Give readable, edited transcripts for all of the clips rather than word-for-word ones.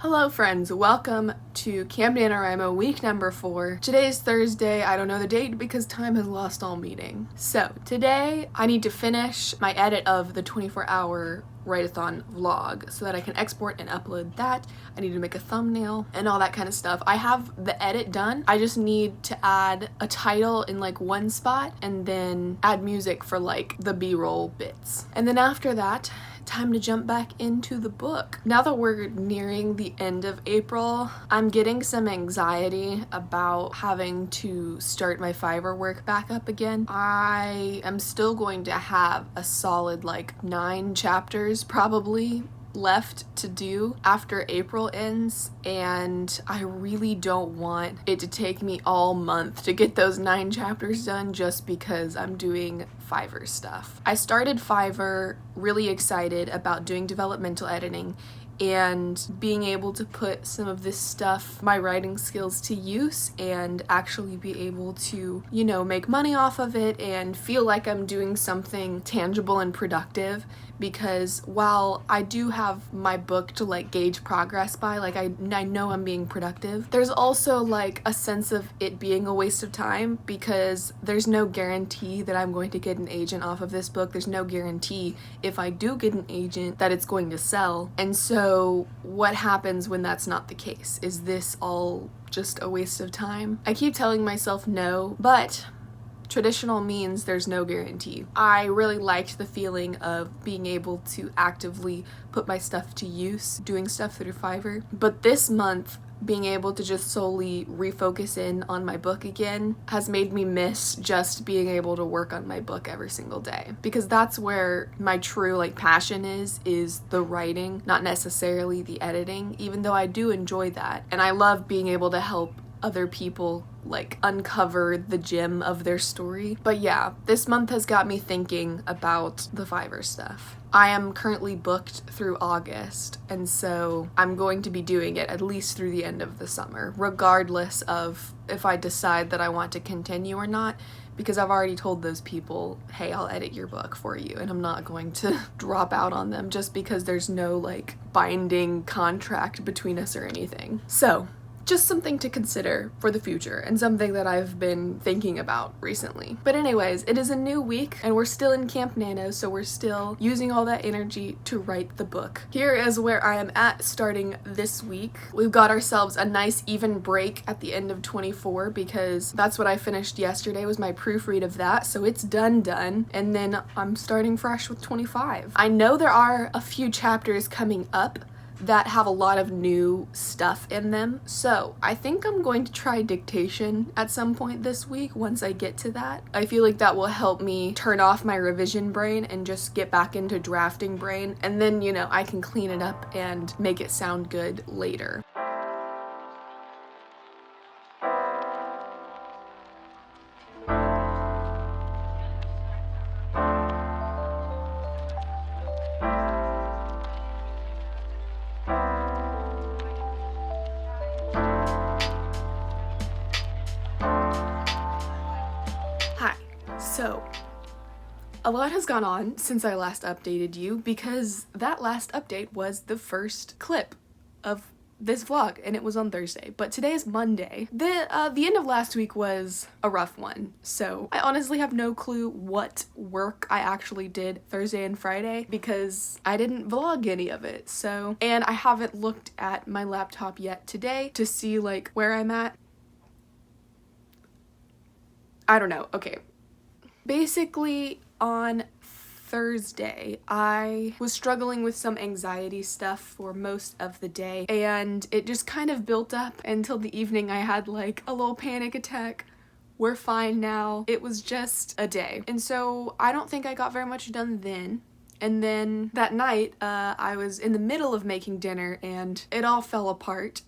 Hello friends, welcome to Camp NaNo week number 4. Today is Thursday. I don't know the date because time has lost all meaning. So today I need to finish my edit of the 24-hour write-a-thon vlog so that I can export and upload that. I need to make a thumbnail and all that kind of stuff. I have the edit done. I just need to add a title in like one spot and then add music for like the B-roll bits. And then after that, time to jump back into the book. Now that we're nearing the end of April, I'm getting some anxiety about having to start my Fiverr work back up again. I am still going to have a solid like 9 chapters probably left to do after April ends, and I really don't want it to take me all month to get those 9 chapters done just because I'm doing Fiverr stuff. I started Fiverr really excited about doing developmental editing and being able to put some of this stuff, my writing skills, to use and actually be able to, make money off of it and feel like I'm doing something tangible and productive. Because while I do have my book to like gauge progress by, like I know I'm being productive, there's also like a sense of it being a waste of time because there's no guarantee that I'm going to get an agent off of this book. There's no guarantee if I do get an agent that it's going to sell. And so what happens when that's not the case? Is this all just a waste of time? I keep telling myself no, but traditional means there's no guarantee. I really liked the feeling of being able to actively put my stuff to use, doing stuff through Fiverr. But this month, being able to just solely refocus in on my book again has made me miss just being able to work on my book every single day. Because that's where my true passion is the writing, not necessarily the editing, even though I do enjoy that. And I love being able to help other people uncover the gem of their story. But yeah, this month has got me thinking about the Fiverr stuff. I am currently booked through August, and so I'm going to be doing it at least through the end of the summer, regardless of if I decide that I want to continue or not, because I've already told those people, hey, I'll edit your book for you, and I'm not going to drop out on them just because there's no binding contract between us or anything. So just something to consider for the future and something that I've been thinking about recently. But anyways, it is a new week and we're still in Camp NaNo, so we're still using all that energy to write the book. Here is where I am at starting this week. We've got ourselves a nice even break at the end of 24 because that's what I finished yesterday was my proofread of that, so it's done, and then I'm starting fresh with 25. I know there are a few chapters coming up that have a lot of new stuff in them. So I think I'm going to try Dictation at some point this week once I get to that. I feel like that will help me turn off my revision brain and just get back into drafting brain. And then, I can clean it up and make it sound good later. So, a lot has gone on since I last updated you because that last update was the first clip of this vlog and it was on Thursday, but today is Monday. The end of last week was a rough one, so I honestly have no clue what work I actually did Thursday and Friday because I didn't vlog any of it, and I haven't looked at my laptop yet today to see where I'm at. I don't know. Okay. Basically, on Thursday, I was struggling with some anxiety stuff for most of the day, and it just kind of built up until the evening. I had a little panic attack. We're fine now. It was just a day. And so I don't think I got very much done then. And then that night, I was in the middle of making dinner and it all fell apart.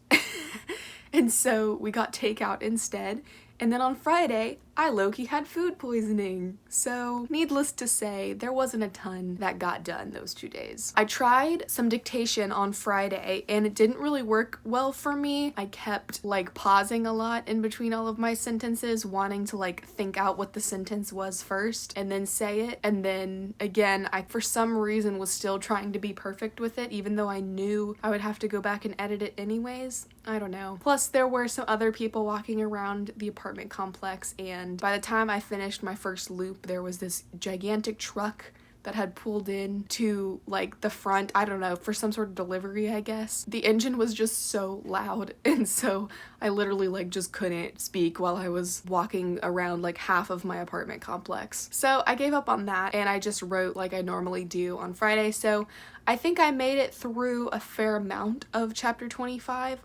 And so we got takeout instead. And then on Friday, I low-key had food poisoning. So needless to say, there wasn't a ton that got done those 2 days. I tried some dictation on Friday and it didn't really work well for me. I kept like pausing a lot in between all of my sentences, wanting to like think out what the sentence was first and then say it. And then again, I for some reason was still trying to be perfect with it, even though I knew I would have to go back and edit it anyways. I don't know. Plus there were some other people walking around the apartment complex, and by the time I finished my first loop, there was this gigantic truck that had pulled in to like the front, I don't know, for some sort of delivery, I guess. The engine was just so loud, and so I literally like just couldn't speak while I was walking around like half of my apartment complex. So I gave up on that and I just wrote like I normally do on Friday. So I think I made it through a fair amount of chapter 25,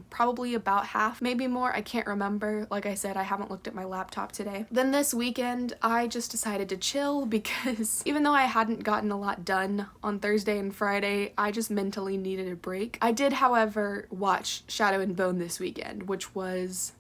probably about half, maybe more, I can't remember. Like I said, I haven't looked at my laptop today. Then this weekend, I just decided to chill because even though I hadn't gotten a lot done on Thursday and Friday, I just mentally needed a break. I did, however, watch Shadow and Bone this weekend, which was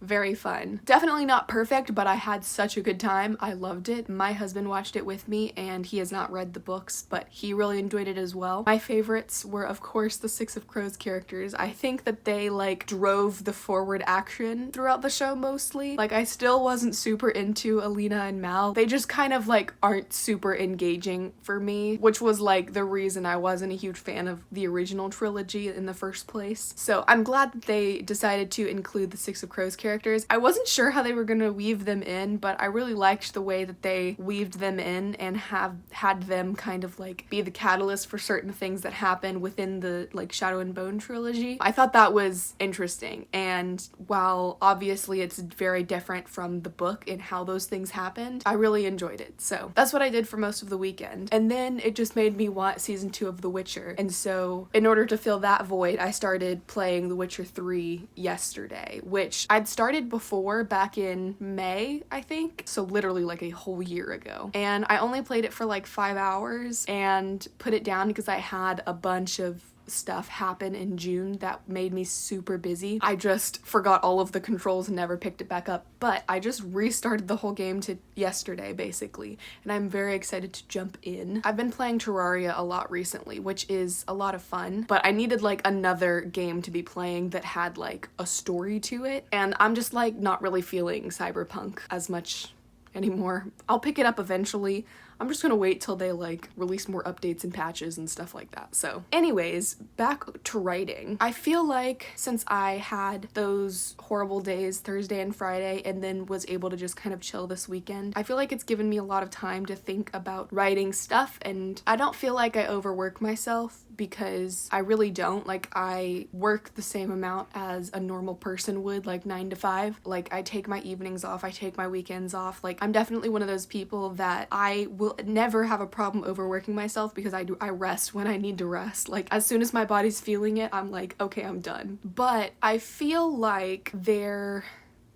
very fun. Definitely not perfect, but I had such a good time. I loved it. My husband watched it with me and he has not read the books, but he really enjoyed it as well. My favorites were, of course, the Six of Crows characters. I think that they like drove the forward action throughout the show mostly. Like I still wasn't super into Alina and Mal. They just kind of like aren't super engaging for me, which was like the reason I wasn't a huge fan of the original trilogy in the first place. So I'm glad that they decided to include the Six of Crows characters. I wasn't sure how they were gonna weave them in, but I really liked the way that they weaved them in and had them kind of like be the catalyst for certain things that happen within the like Shadow and Bone trilogy. I thought that was interesting, and while obviously it's very different from the book in how those things happened, I really enjoyed it. So that's what I did for most of the weekend. And then it just made me want season 2 of The Witcher, and so in order to fill that void, I started playing The Witcher 3 yesterday, which I'd started before back in May, I think. So literally like a whole year ago. And I only played it for like 5 hours and put it down because I had a bunch of stuff happen in June that made me super busy. I just forgot all of the controls and never picked it back up, but I just restarted the whole game to yesterday basically, and I'm very excited to jump in. I've been playing Terraria a lot recently, which is a lot of fun, but I needed like another game to be playing that had like a story to it, and I'm just like not really feeling Cyberpunk as much anymore. I'll pick it up eventually. I'm just gonna wait till they like release more updates and patches and stuff like that. So anyways, back to writing. I feel like since I had those horrible days Thursday and Friday and then was able to just kind of chill this weekend, I feel like it's given me a lot of time to think about writing stuff, and I don't feel like I overwork myself because I really don't. Like I work the same amount as a normal person would, like 9 to 5. Like I take my evenings off, I take my weekends off. Like I'm definitely one of those people that I will never have a problem overworking myself because I rest when I need to rest. Like as soon as my body's feeling it, I'm like, okay, I'm done. But I feel like there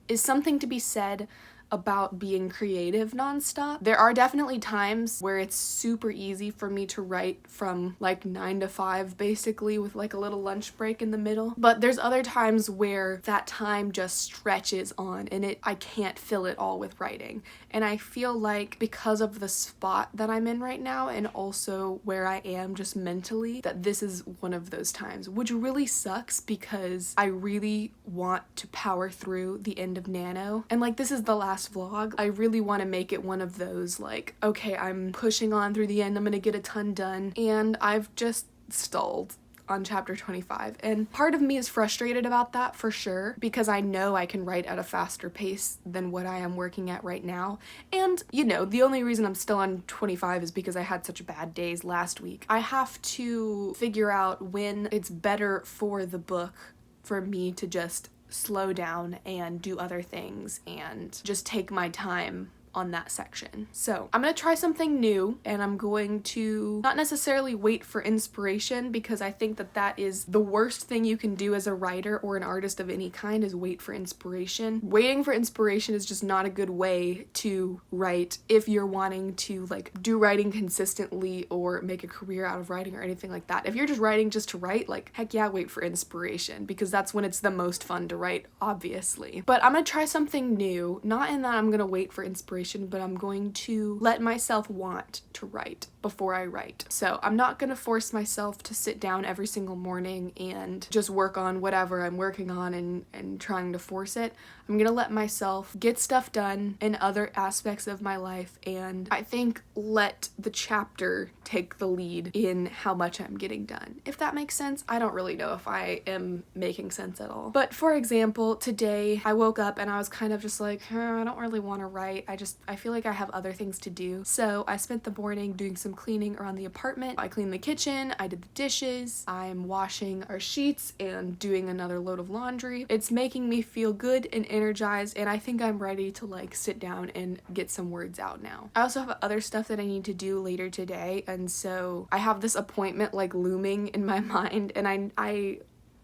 is something to be said about being creative nonstop. There are definitely times where it's super easy for me to write from like 9 to 5 basically with like a little lunch break in the middle, but there's other times where that time just stretches on and I can't fill it all with writing. And I feel like because of the spot that I'm in right now and also where I am just mentally, that this is one of those times, which really sucks because I really want to power through the end of NaNo, and like this is the last vlog. I really want to make it one of those like, okay, I'm pushing on through the end, I'm gonna get a ton done, and I've just stalled on chapter 25, and part of me is frustrated about that for sure because I know I can write at a faster pace than what I am working at right now. And you know, the only reason I'm still on 25 is because I had such bad days last week. I have to figure out when it's better for the book for me to just slow down and do other things and just take my time on that section. So I'm gonna try something new, and I'm going to not necessarily wait for inspiration, because I think that that is the worst thing you can do as a writer or an artist of any kind, is wait for inspiration. Waiting for inspiration is just not a good way to write if you're wanting to like do writing consistently or make a career out of writing or anything like that. If you're just writing just to write, like, heck yeah, wait for inspiration, because that's when it's the most fun to write, obviously. But I'm gonna try something new, not in that I'm gonna wait for inspiration, but I'm going to let myself want to write before I write. So I'm not gonna force myself to sit down every single morning and just work on whatever I'm working on and trying to force it. I'm gonna let myself get stuff done in other aspects of my life, and I think let the chapter take the lead in how much I'm getting done. If that makes sense. I don't really know if I am making sense at all. But for example, today I woke up and I was kind of just like, I don't really want to write. I feel like I have other things to do. So I spent the morning doing some cleaning around the apartment. I cleaned the kitchen, I did the dishes, I'm washing our sheets and doing another load of laundry. It's making me feel good and energized, and I think I'm ready to like sit down and get some words out now. I also have other stuff that I need to do later today, and so I have this appointment like looming in my mind, and I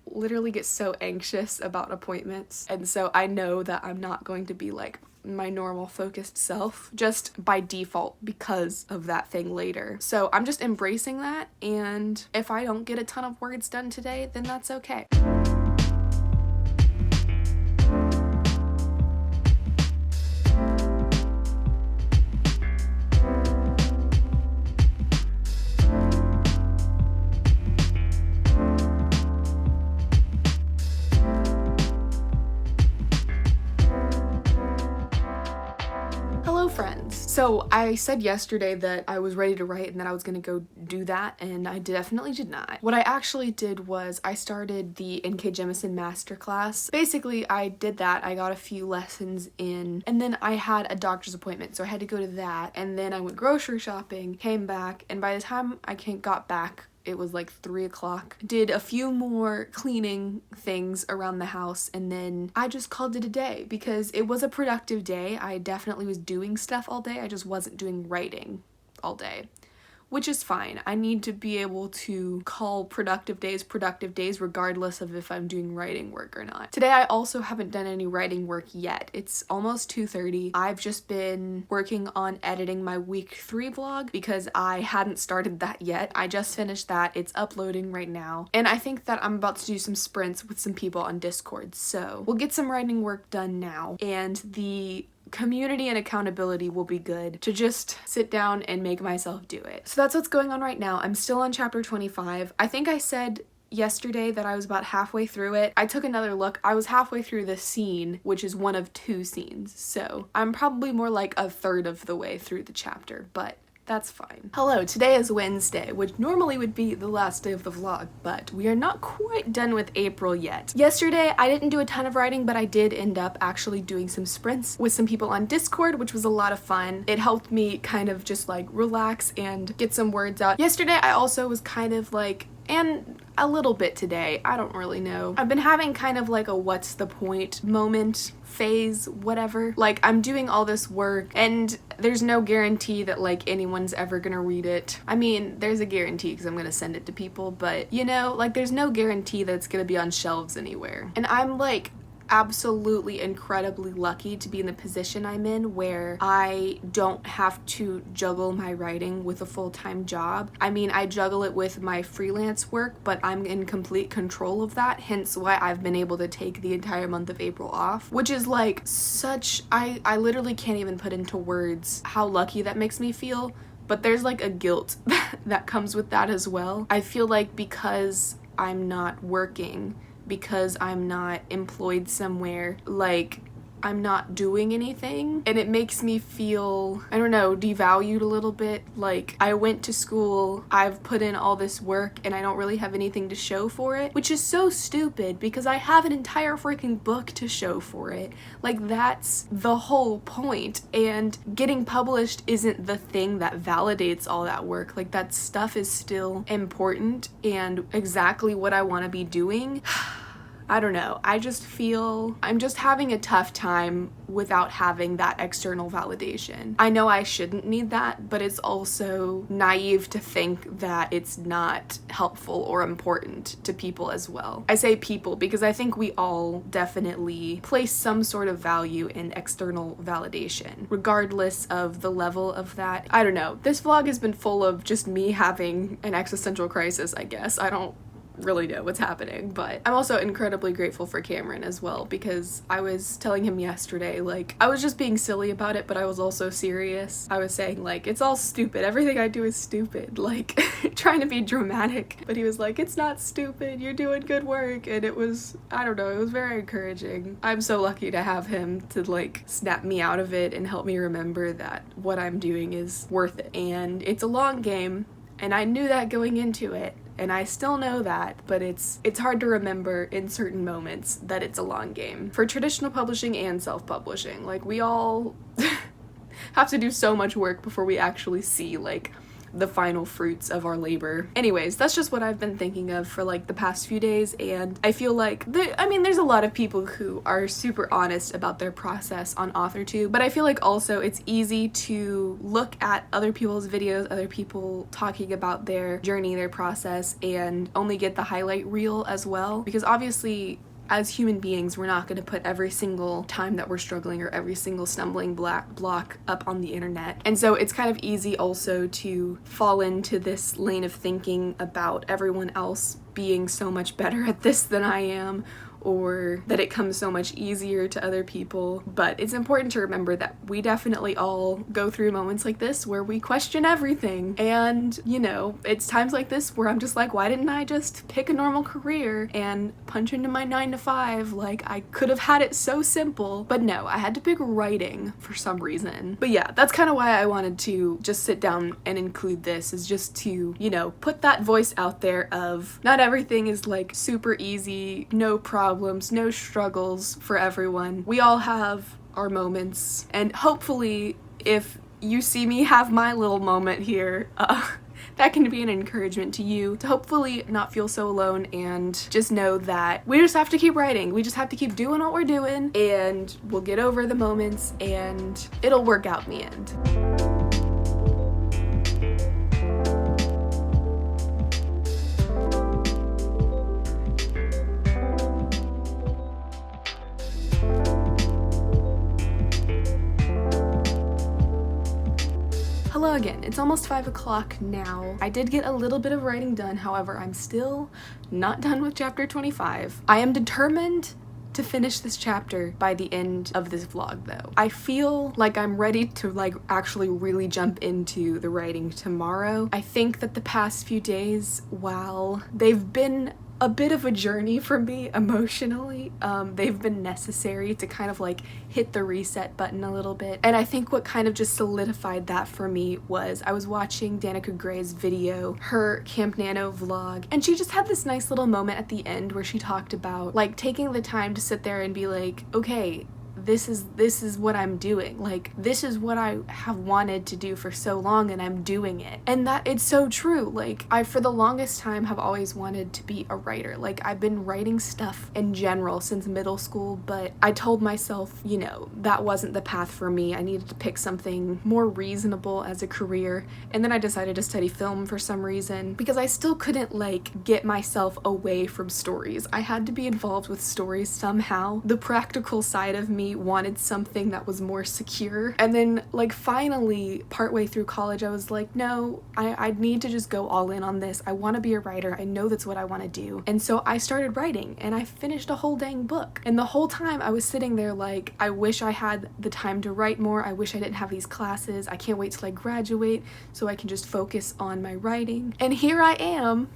literally get so anxious about appointments, and so I know that I'm not going to be like my normal focused self just by default because of that thing later. So I'm just embracing that, and if I don't get a ton of words done today, then that's okay. Friends. So I said yesterday that I was ready to write and that I was gonna go do that, and I definitely did not. What I actually did was I started the N.K. Jemisin masterclass. Basically, I did that, I got a few lessons in, and then I had a doctor's appointment, so I had to go to that, and then I went grocery shopping, came back, and by the time I got back, it was like 3 o'clock. Did a few more cleaning things around the house, and then I just called it a day because it was a productive day. I definitely was doing stuff all day. I just wasn't doing writing all day, which is fine. I need to be able to call productive days regardless of if I'm doing writing work or not. Today I also haven't done any writing work yet. It's almost 2:30. I've just been working on editing my week 3 vlog because I hadn't started that yet. I just finished that. It's uploading right now. And I think that I'm about to do some sprints with some people on Discord. So we'll get some writing work done now, and the community and accountability will be good to just sit down and make myself do it. So that's what's going on right now. I'm still on chapter 25. I think I said yesterday that I was about halfway through it. I took another look. I was halfway through the scene, which is one of 2 scenes. So I'm probably more like a third of the way through the chapter, but that's fine. Hello, today is Wednesday, which normally would be the last day of the vlog, but we are not quite done with April yet. Yesterday, I didn't do a ton of writing, but I did end up actually doing some sprints with some people on Discord, which was a lot of fun. It helped me kind of just like relax and get some words out. Yesterday, I also was kind of like, and a little bit today, I don't really know. I've been having kind of like a what's the point moment, phase, whatever. Like, I'm doing all this work and there's no guarantee that like anyone's ever gonna read it. I mean, there's a guarantee because I'm gonna send it to people, but you know, like there's no guarantee that it's gonna be on shelves anywhere. And I'm like absolutely incredibly lucky to be in the position I'm in where I don't have to juggle my writing with a full-time job. I mean, I juggle it with my freelance work, but I'm in complete control of that, hence why I've been able to take the entire month of April off, which is like such, I literally can't even put into words how lucky that makes me feel, but there's like a guilt that comes with that as well. I feel like because I'm not working, because I'm not employed somewhere, like I'm not doing anything, and it makes me feel, I don't know, devalued a little bit. Like, I went to school, I've put in all this work, and I don't really have anything to show for it, which is so stupid because I have an entire freaking book to show for it. Like, that's the whole point, and getting published isn't the thing that validates all that work. Like, that stuff is still important and exactly what I want to be doing. I don't know, I just feel I'm just having a tough time without having that external validation. I know I shouldn't need that, but it's also naive to think that it's not helpful or important to people as well. I say people because I think we all definitely place some sort of value in external validation, regardless of the level of that. I don't know. This vlog has been full of just me having an existential crisis, I guess. I don't really know what's happening, but I'm also incredibly grateful for Cameron as well, because I was telling him yesterday, like, I was just being silly about it, but I was also serious. I was saying, like, it's all stupid, everything I do is stupid, like, trying to be dramatic, but he was like, it's not stupid, you're doing good work, and it was, I don't know, it was very encouraging. I'm so lucky to have him to, like, snap me out of it and help me remember that what I'm doing is worth it, and it's a long game, and I knew that going into it. And I still know that, but it's hard to remember in certain moments that it's a long game. For traditional publishing and self-publishing, like, we all have to do so much work before we actually see, like, the final fruits of our labor. Anyways, that's just what I've been thinking of for like the past few days, and I feel like there's a lot of people who are super honest about their process on AuthorTube, but I feel like also it's easy to look at other people's videos, other people talking about their journey, their process, and only get the highlight reel as well, because obviously as human beings, we're not going to put every single time that we're struggling or every single stumbling block up on the internet. And so it's kind of easy also to fall into this lane of thinking about everyone else being so much better at this than I am, or that it comes so much easier to other people. But it's important to remember that we definitely all go through moments like this where we question everything. And, you know, it's times like this where I'm just like, why didn't I just pick a normal career and punch into my 9-to-5? Like, I could have had it so simple. But no, I had to pick writing for some reason. But yeah, that's kind of why I wanted to just sit down and include this, is just to, you know, put that voice out there of not everything is like super easy, no problems, no struggles for everyone. We all have our moments, and hopefully if you see me have my little moment here, that can be an encouragement to you to hopefully not feel so alone, and just know that we just have to keep writing. We just have to keep doing what we're doing, and we'll get over the moments and it'll work out in the end. Hello again, it's almost 5 o'clock now. I did get a little bit of writing done, however, I'm still not done with chapter 25. I am determined to finish this chapter by the end of this vlog though. I feel like I'm ready to like actually really jump into the writing tomorrow. I think that the past few days, while they've been a bit of a journey for me emotionally, they've been necessary to kind of like hit the reset button a little bit. And I think what kind of just solidified that for me was I was watching Danica Gray's video, her Camp NaNo vlog, and she just had this nice little moment at the end where she talked about like taking the time to sit there and be like, okay, this is what I'm doing. Like, this is what I have wanted to do for so long, and I'm doing it. And that it's so true. Like, I for the longest time have always wanted to be a writer. Like, I've been writing stuff in general since middle school, but I told myself, you know, that wasn't the path for me. I needed to pick something more reasonable as a career. And then I decided to study film for some reason, because I still couldn't like get myself away from stories. I had to be involved with stories somehow. The practical side of me wanted something that was more secure. And then like finally partway through college I was like, no, I need to just go all in on this. I want to be a writer. I know that's what I want to do. And so I started writing, and I finished a whole dang book. And the whole time I was sitting there like, I wish I had the time to write more. I wish I didn't have these classes. I can't wait till I graduate so I can just focus on my writing. And here I am,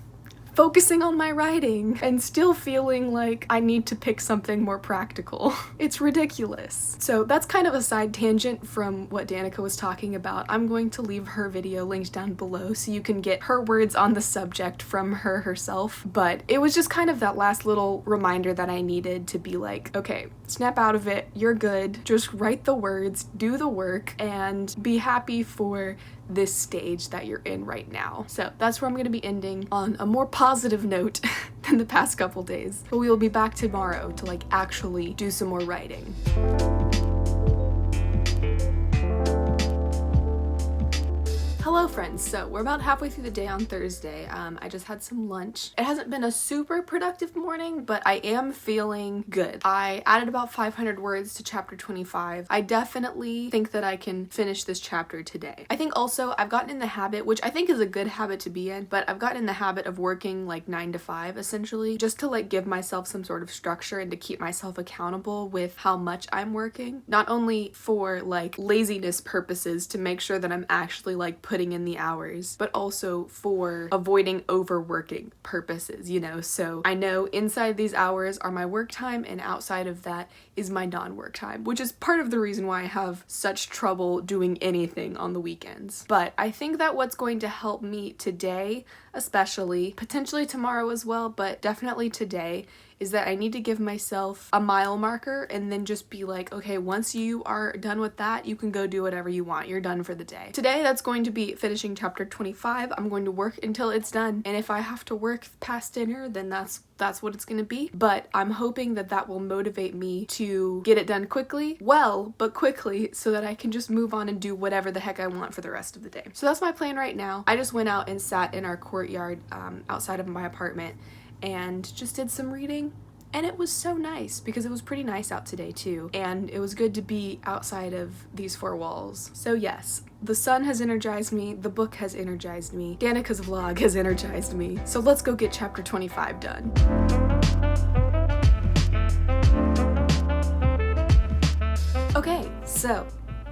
focusing on my writing and still feeling like I need to pick something more practical. It's ridiculous. So that's kind of a side tangent from what Danica was talking about. I'm going to leave her video linked down below so you can get her words on the subject from her herself. But it was just kind of that last little reminder that I needed to be like, okay, snap out of it, you're good. Just write the words, do the work, and be happy for this stage that you're in right now. So that's where I'm going to be ending, on a more positive note than the past couple days. But we will be back tomorrow to like actually do some more writing. Hello friends, so we're about halfway through the day on Thursday. I just had some lunch. It hasn't been a super productive morning, but I am feeling good. I added about 500 words to chapter 25. I definitely think that I can finish this chapter today. I think also I've gotten in the habit, which I think is a good habit to be in, but I've gotten in the habit of working like 9 to 5 essentially, just to like give myself some sort of structure and to keep myself accountable with how much I'm working. Not only for like laziness purposes to make sure that I'm actually like putting in the hours, but also for avoiding overworking purposes, you know? So I know inside these hours are my work time and outside of that is my non-work time, which is part of the reason why I have such trouble doing anything on the weekends. But I think that what's going to help me today, especially, potentially tomorrow as well, but definitely today, is that I need to give myself a mile marker and then just be like, okay, once you are done with that, you can go do whatever you want. You're done for the day. Today, that's going to be finishing chapter 25. I'm going to work until it's done. And if I have to work past dinner, then that's what it's going to be. But I'm hoping that that will motivate me to get it done quickly, but quickly, so that I can just move on and do whatever the heck I want for the rest of the day. So that's my plan right now. I just went out and sat in our courtyard outside of my apartment and just did some reading, and it was so nice because it was pretty nice out today too, and it was good to be outside of these 4 walls. So yes, the sun has energized me, the book has energized me, Danica's vlog has energized me, so let's go get chapter 25 done. Okay, so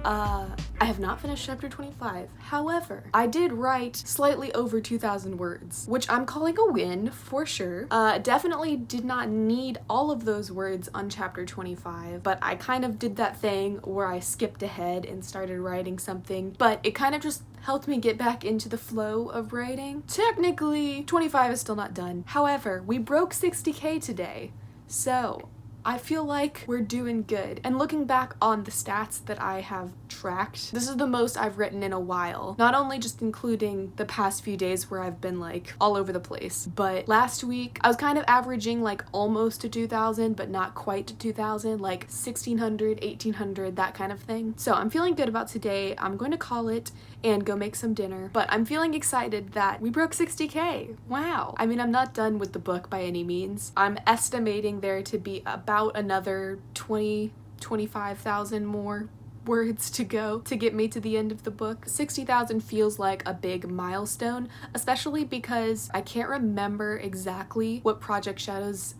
I have not finished chapter 25. However, I did write slightly over 2,000 words, which I'm calling a win for sure. Definitely did not need all of those words on chapter 25, but I kind of did that thing where I skipped ahead and started writing something, but it kind of just helped me get back into the flow of writing. Technically, 25 is still not done. However, we broke 60K today, so I feel like we're doing good. And looking back on the stats that I have tracked, this is the most I've written in a while. Not only just including the past few days where I've been like all over the place, but last week I was kind of averaging like almost to 2,000, but not quite to 2,000, like 1,600, 1,800, that kind of thing. So I'm feeling good about today. I'm going to call it and go make some dinner, but I'm feeling excited that we broke 60K. Wow. I mean, I'm not done with the book by any means. I'm estimating there to be about another 25,000 more words to go to get me to the end of the book. 60,000 feels like a big milestone, especially because I can't remember exactly what Project Shadow's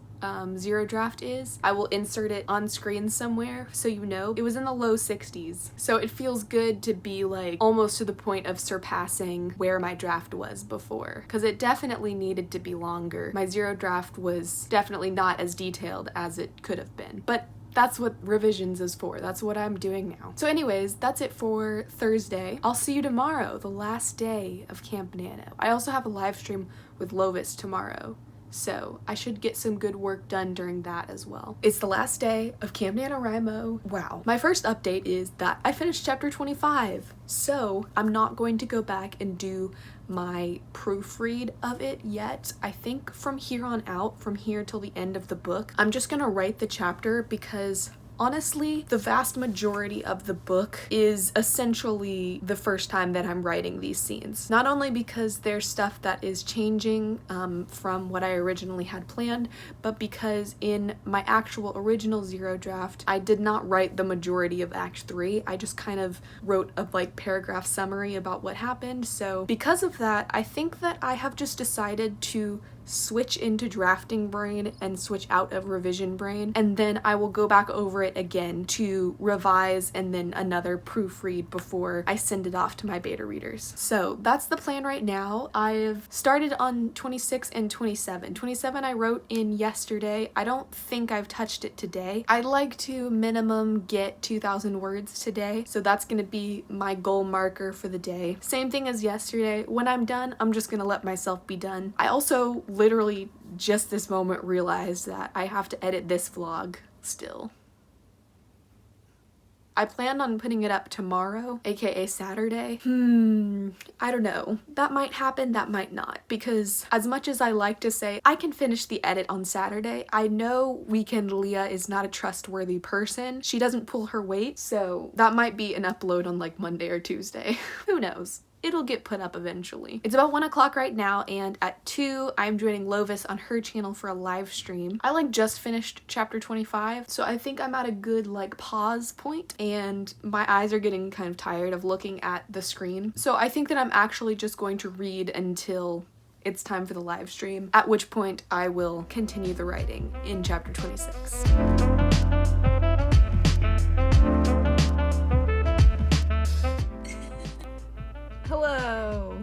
zero draft is. I will insert it on screen somewhere so you know. It was in the low 60s. So it feels good to be like almost to the point of surpassing where my draft was before, because it definitely needed to be longer. My zero draft was definitely not as detailed as it could have been, but that's what revisions is for. That's what I'm doing now. So anyways, that's it for Thursday. I'll see you tomorrow, the last day of Camp NaNo. I also have a live stream with Lovis tomorrow, so I should get some good work done during that as well. It's the last day of Camp NaNoWriMo. Wow. My first update is that I finished chapter 25, so I'm not going to go back and do my proofread of it yet. I think from here on out, from here till the end of the book, I'm just gonna write the chapter because honestly, the vast majority of the book is essentially the first time that I'm writing these scenes. Not only because there's stuff that is changing from what I originally had planned, but because in my actual original zero draft, I did not write the majority of Act 3. I just kind of wrote a like paragraph summary about what happened. So because of that, I think that I have just decided to switch into drafting brain and switch out of revision brain, and then I will go back over it again to revise and then another proofread before I send it off to my beta readers. So that's the plan right now. I've started on 26 and 27. 27 I wrote in yesterday. I don't think I've touched it today. I'd like to minimum get 2,000 words today, so that's gonna be my goal marker for the day. Same thing as yesterday. When I'm done, I'm just gonna let myself be done. I also literally just this moment realized that I have to edit this vlog still. I planned on putting it up tomorrow, aka Saturday. I don't know. That might happen, that might not. Because as much as I like to say I can finish the edit on Saturday, I know Weekend Leah is not a trustworthy person. She doesn't pull her weight, so that might be an upload on like Monday or Tuesday. Who knows? It'll get put up eventually. It's about 1 o'clock right now, and at 2 I'm joining Lovis on her channel for a live stream. I like just finished chapter 25, so I think I'm at a good like pause point, and my eyes are getting kind of tired of looking at the screen. So I think that I'm actually just going to read until it's time for the live stream, at which point I will continue the writing in chapter 26. Hello.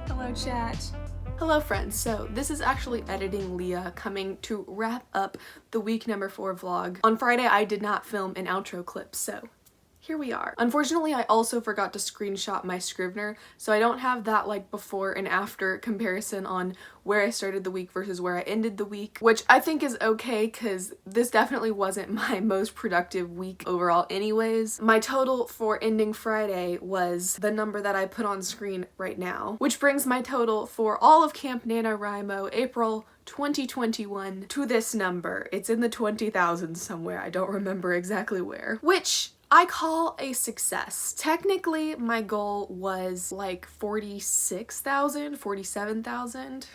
Hello, chat. Hello, friends. So this is actually Editing Leah coming to wrap up the week number 4 vlog. On Friday, I did not film an outro clip, so here we are. Unfortunately, I also forgot to screenshot my Scrivener, so I don't have that like before and after comparison on where I started the week versus where I ended the week, which I think is okay because this definitely wasn't my most productive week overall anyways. My total for ending Friday was the number that I put on screen right now, which brings my total for all of Camp NaNoWriMo April 2021 to this number. It's in the 20,000s somewhere. I don't remember exactly where, which I call a success. Technically, my goal was like 46,000, 47,000.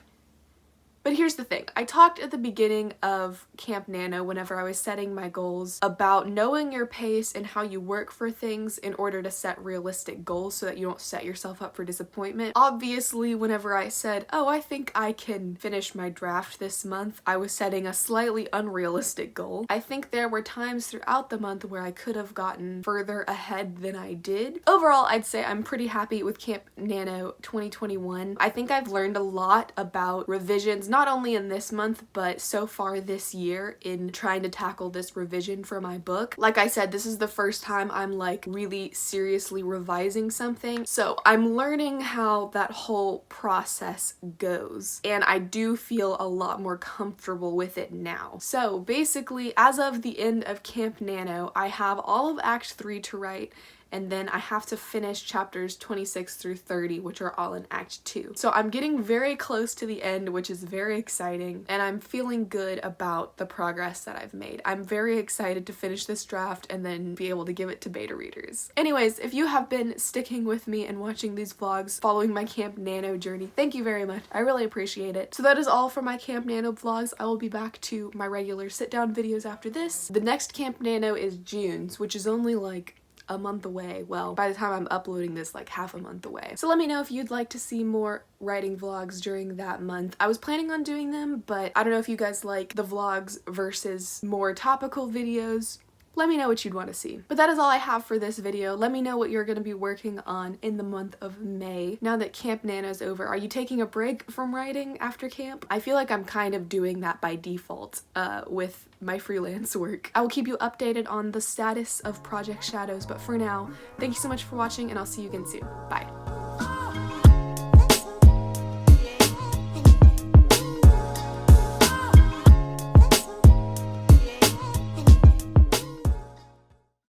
But here's the thing, I talked at the beginning of Camp NaNo whenever I was setting my goals about knowing your pace and how you work for things in order to set realistic goals so that you don't set yourself up for disappointment. Obviously, whenever I said, oh, I think I can finish my draft this month, I was setting a slightly unrealistic goal. I think there were times throughout the month where I could have gotten further ahead than I did. Overall, I'd say I'm pretty happy with Camp NaNo 2021. I think I've learned a lot about revisions, not only in this month, but so far this year in trying to tackle this revision for my book. Like I said, this is the first time I'm like really seriously revising something. So I'm learning how that whole process goes. And I do feel a lot more comfortable with it now. So basically, as of the end of Camp NaNo, I have all of Act 3 to write, and then I have to finish chapters 26 through 30, which are all in Act 2. So I'm getting very close to the end, which is very exciting, and I'm feeling good about the progress that I've made. I'm very excited to finish this draft and then be able to give it to beta readers. Anyways, if you have been sticking with me and watching these vlogs following my Camp NaNo journey, thank you very much. I really appreciate it. So that is all for my Camp NaNo vlogs. I will be back to my regular sit-down videos after this. The next Camp NaNo is June's, which is only like a month away. Well, by the time I'm uploading this, like half a month away. So let me know if you'd like to see more writing vlogs during that month. I was planning on doing them, but I don't know if you guys like the vlogs versus more topical videos. Let me know what you'd want to see. But that is all I have for this video. Let me know what you're going to be working on in the month of May. Now that Camp NaNo's over, are you taking a break from writing after camp? I feel like I'm kind of doing that by default with my freelance work. I will keep you updated on the status of Project Shadows, but for now, thank you so much for watching, and I'll see you again soon. Bye.